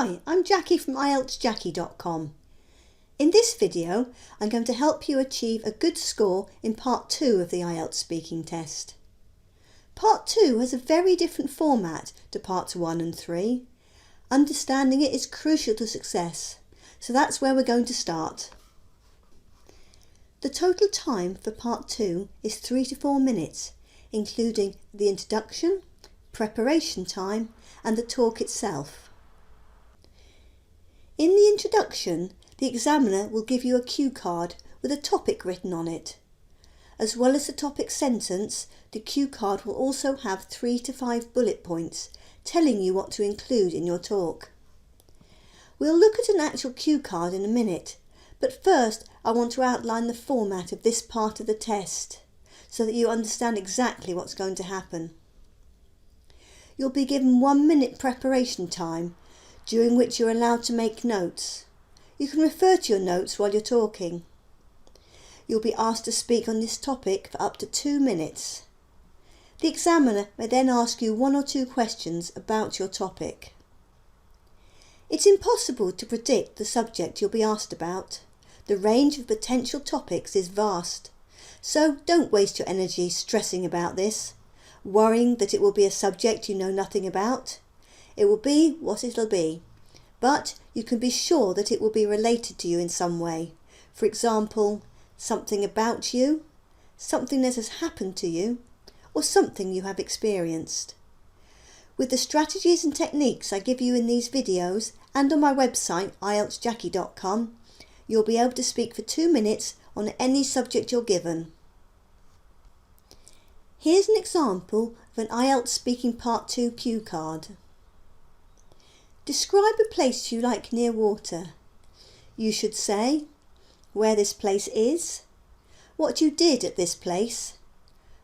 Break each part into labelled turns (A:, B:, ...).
A: Hi, I'm Jackie from IELTSjackie.com. In this video, I'm going to help you achieve a good score in Part 2 of the IELTS speaking test. Part 2 has a very different format to Parts 1 and 3. Understanding it is crucial to success, so that's where we're going to start. The total time for Part 2 is 3 to 4 minutes, including the introduction, preparation time and the talk itself. In the introduction, the examiner will give you a cue card with a topic written on it. As well as the topic sentence, the cue card will also have 3 to 5 bullet points telling you what to include in your talk. We'll look at an actual cue card in a minute, but first I want to outline the format of this part of the test so that you understand exactly what's going to happen. You'll be given 1 minute preparation time, during which you're allowed to make notes. You can refer to your notes while you're talking. You'll be asked to speak on this topic for up to 2 minutes. The examiner may then ask you 1 or 2 questions about your topic. It's impossible to predict the subject you'll be asked about. The range of potential topics is vast, so don't waste your energy stressing about this, worrying that it will be a subject you know nothing about. It will be what it'll be, but you can be sure that it will be related to you in some way. For example, something about you, something that has happened to you, or something you have experienced. With the strategies and techniques I give you in these videos and on my website IELTSjackie.com, you'll be able to speak for 2 minutes on any subject you're given. Here's an example of an IELTS Speaking Part 2 cue card. Describe a place you like near water. You should say where this place is, what you did at this place,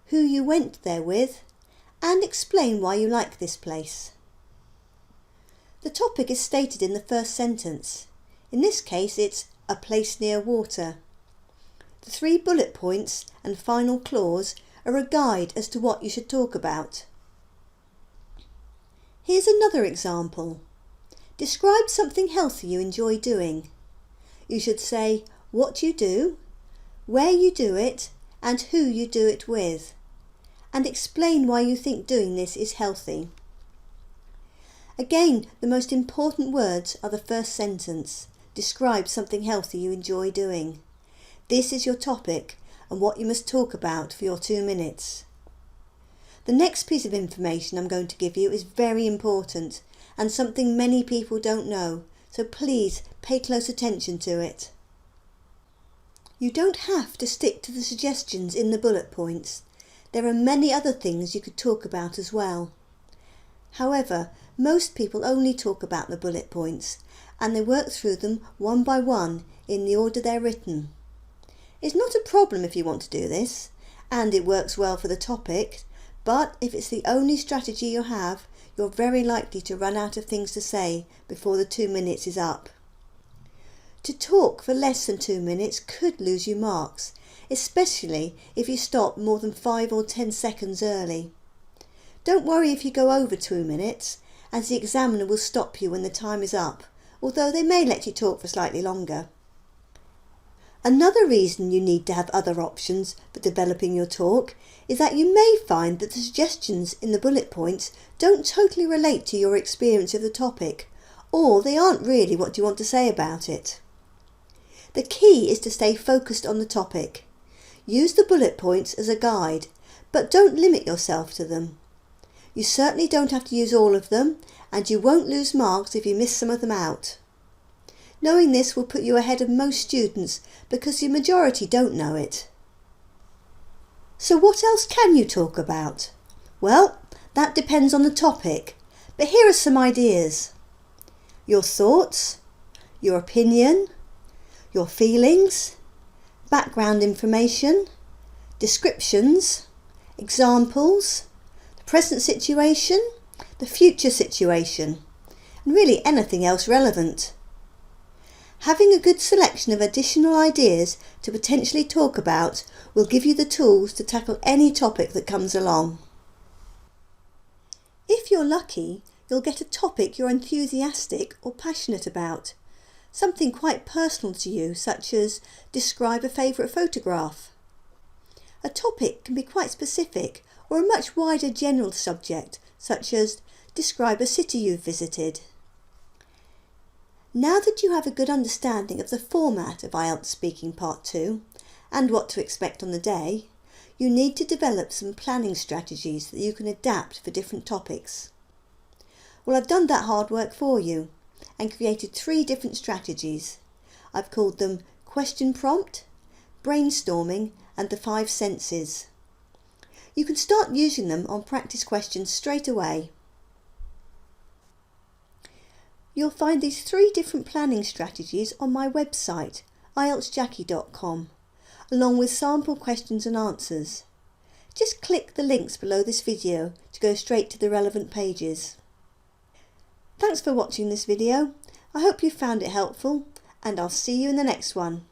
A: who you went there with, and explain why you like this place. The topic is stated in the first sentence. In this case, it's a place near water. The 3 bullet points and final clause are a guide as to what you should talk about. Here's another example. Describe something healthy you enjoy doing. You should say what you do, where you do it, and who you do it with, and explain why you think doing this is healthy. Again, the most important words are the first sentence. Describe something healthy you enjoy doing. This is your topic and what you must talk about for your 2 minutes. The next piece of information I'm going to give you is very important and something many people don't know, so please pay close attention to it. You don't have to stick to the suggestions in the bullet points. There are many other things you could talk about as well. However, most people only talk about the bullet points and they work through them one by one in the order they're written. It's not a problem if you want to do this, and it works well for the topic, but if it's the only strategy you have, you're very likely to run out of things to say before the 2 minutes is up. To talk for less than 2 minutes could lose you marks, especially if you stop more than 5 or 10 seconds early. Don't worry if you go over 2 minutes, as the examiner will stop you when the time is up, although they may let you talk for slightly longer. Another reason you need to have other options for developing your talk is that you may find that the suggestions in the bullet points don't totally relate to your experience of the topic, or they aren't really what you want to say about it. The key is to stay focused on the topic. Use the bullet points as a guide, but don't limit yourself to them. You certainly don't have to use all of them, and you won't lose marks if you miss some of them out. Knowing this will put you ahead of most students because the majority don't know it. So what else can you talk about? Well, that depends on the topic, but here are some ideas. Your thoughts, your opinion, your feelings, background information, descriptions, examples, the present situation, the future situation, and really anything else relevant. Having a good selection of additional ideas to potentially talk about will give you the tools to tackle any topic that comes along. If you're lucky, you'll get a topic you're enthusiastic or passionate about, something quite personal to you, such as describe a favourite photograph. A topic can be quite specific or a much wider general subject, such as describe a city you've visited. Now that you have a good understanding of the format of IELTS Speaking Part 2 and what to expect on the day, you need to develop some planning strategies that you can adapt for different topics. Well, I've done that hard work for you and created 3 different strategies. I've called them question prompt, brainstorming and the 5 senses. You can start using them on practice questions straight away. You'll find these 3 different planning strategies on my website, IELTSjackie.com, along with sample questions and answers. Just click the links below this video to go straight to the relevant pages. Thanks for watching this video. I hope you found it helpful, and I'll see you in the next one.